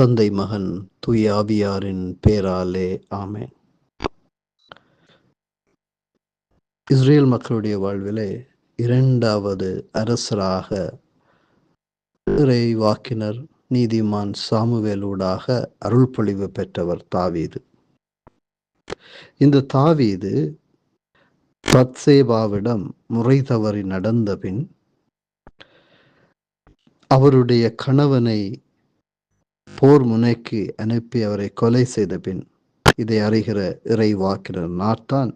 தந்தை மகன் தூய ஆவியாரின் பேராலே ஆமென். இஸ்ரேல் மக்களுடைய வாழ்விலே இரண்டாவது அரசராக இறைவாக்கினர் நீதிமான் சாமுவேலூடாக அருள்பொழிவு பெற்றவர் தாவீது. இந்த தாவீது பத்சேபாவிடம் முறை தவறி நடந்த பின் அவருடைய கணவனை போர் முனைக்கு அனுப்பி அவரை கொலை செய்த பின் இதை அறிகிற இறைவாக்கினர் நாத்தான்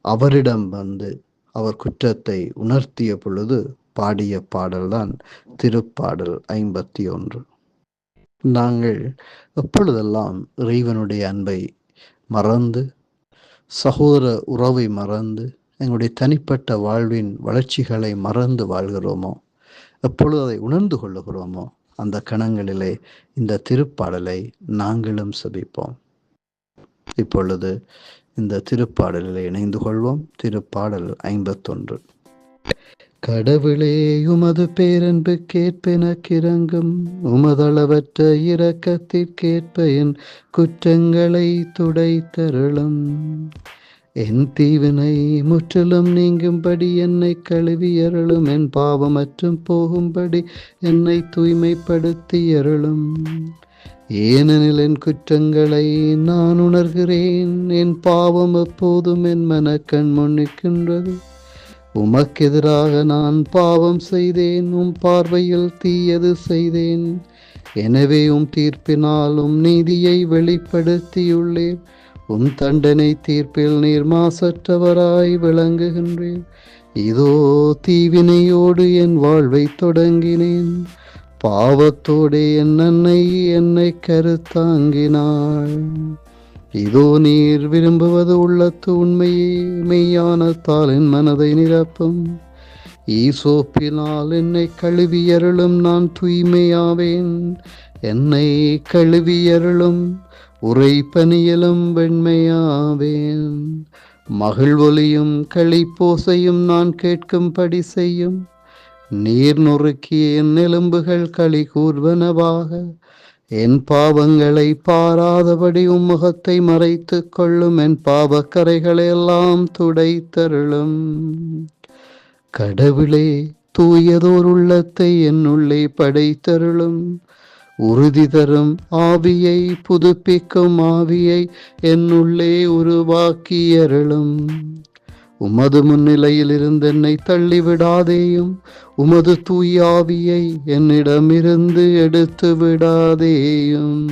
அவரிடம் வந்து அவர் குற்றத்தை உணர்த்திய பொழுது பாடிய பாடல்தான் திருப்பாடல் 51. நாங்கள் எப்பொழுதெல்லாம் இறைவனுடைய அன்பை மறந்து, சகோதர உறவை மறந்து, எங்களுடைய தனிப்பட்ட வாழ்வின் வளர்ச்சிகளை மறந்து வாழ்கிறோமோ, எப்பொழுது அதை உணர்ந்து கொள்ளுகிறோமோ, அந்த கணங்களிலே இந்த திருப்பாடலை நாங்களும் செபிப்போம். இப்பொழுது இந்த திருப்பாடலில் இணைந்து கொள்வோம். திருப்பாடல் 51. கடவுளே, உமது பேரன்பு கேட்பெனக்கிறங்கும், உமதளவற்ற இரக்கத்திற்கேற்ப என் குற்றங்களை துடைத்தருளும். என் தீவினை முற்றிலும் நீங்கும்படி என்னை கழுவியருளும். என் பாவமற்றும் போகும்படி என்னை தூய்மைப்படுத்தியருளும். ஏனெனில் என் குற்றங்களை நான் உணர்கிறேன், என் பாவம் எப்போதும் என் மனக்கண் முன்னிற்கின்றது. உமக்கெதிராக நான் பாவம் செய்தேன், உம் பார்வையில் தீயது செய்தேன். எனவே உம் தீர்ப்பினாலும் நீதியை வெளிப்படுத்தியுள்ளேன். உம் தண்டனை தீர்ப்பில் நீர் மாசற்றவராய் விளங்குகின்றேன். இதோ தீவினையோடு என் வாழ்வை தொடங்கினேன், பாவத்தோடு என் அன்னை என்னை கருத்தாங்கினாள். இதோ நீர் விரும்புவது உள்ளத்து உண்மையே, மெய்யானத்தால் என் மனதை நிரப்பும். ஈசோப்பினால் என்னை கழுவியருளும், நான் தூய்மையாவேன். என்னை கழுவியருளும், உரை பனியிலும் வெண்மையாவேன். மகிழ்வொலியும் களிப்போசையும் நான் கேட்கும்படி செய்யும். நீர் நொறுக்கிய என் எலும்புகள் களி கூர்வனவாக. என் பாவங்களை பாராதபடி உம்முகத்தை மறைத்து கொள்ளும். என் பாவக்கரைகளை எல்லாம் துடைத்தருளும். கடவுளே, தூயதோர் உள்ளத்தை என்னுள்ளே படைத்தருளும். உறுதி தரும் ஆவியை, புதுப்பிக்கும் ஆவியை என்னுள்ளே உருவாக்கியருளும். உமது முன்னிலையில் இருந்து என்னை தள்ளிவிடாதேயும், உமது தூய ஆவியை என்னிடமிருந்து எடுத்து விடாதேயும்.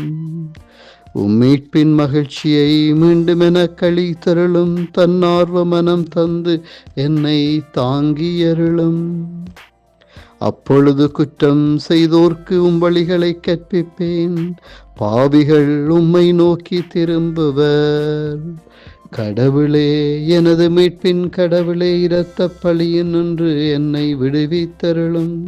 மீட்பின் மகிழ்ச்சியை மீண்டும் என கழித்தருளும். தன்னார்வ மனம் தந்து என்னை தாங்கியருளும். அப்பொழுது குற்றம் செய்தோர்க்கு உம் வழிகளை கற்பிப்பேன். பாவிகள் உம்மை நோக்கி திரும்புவர். கடவுளே, எனது மீட்பின் கடவுளே, இரத்த பழியினின்று என்னை விடுவித்தருளும்.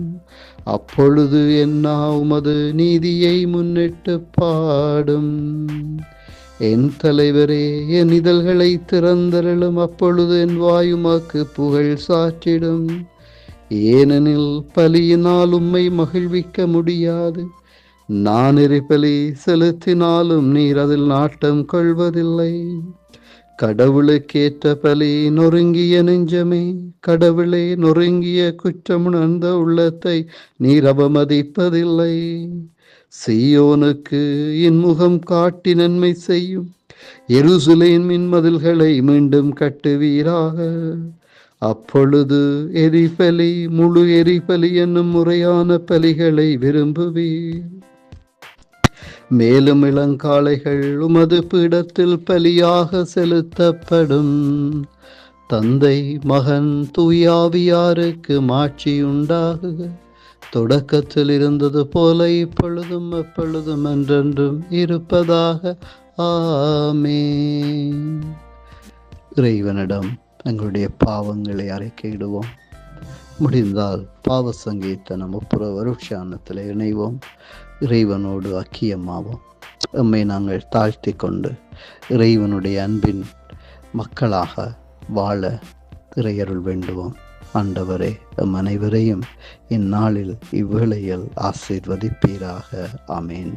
அப்பொழுது என்னா உமது நீதியை முன்னிட்டு பாடும். என் தலைவரே, என் இதழ்களை திறந்தருளும். அப்பொழுது என் வாயுமாக்கு புகழ் சாற்றிடும். ஏனெனில் பலியினால் உம்மை மகிழ்விக்க முடியாது. நான் எரிபலி செலுத்தினாலும் நீர் அதில் நாட்டம் கொள்வதில்லை. கடவுளுக்கேற்ற பலி நொறுங்கிய நெஞ்சமே. கடவுளே, நொறுங்கிய குற்றமுணர்ந்த உள்ளத்தை நீர் அவமதிப்பதில்லை. சீயோனுக்கு இன்முகம் காட்டி நன்மை செய்யும். எருசலேமின் மதில்களை மீண்டும் கட்டுவீராக. அப்பொழுது எரிபலி, முழு எரிபலி என்னும் முறையான பலிகளை விரும்புவீர். மேலும் இளங்காளைகள் உமது பீடத்தில் பலியாக செலுத்தப்படும். தந்தை, மகன், தூயாவியாருக்கு மாட்சியுண்டாகுக. தொடக்கத்தில் இருந்தது போல இப்பொழுதும் எப்பொழுதும் என்றென்றும் இருப்பதாக. ஆமென். இறைவனிடம் எங்களுடைய பாவங்களை அறிக்கையிடுவோம். முடிந்தால் பாவ சங்கீர்த்தனம் ஒப்புற வருஷானத்தில் இணைவோம். இறைவனோடு ஐக்கியமாவோம். எம்மை நாங்கள் தாழ்த்தி கொண்டு இறைவனுடைய அன்பின் மக்களாக வாழ இறையருள் வேண்டுவோம். ஆண்டவரே, எம் அனைவரையும் இந்நாளில் இவ்வேளையில் ஆசீர்வதிப்பீராக. ஆமேன்.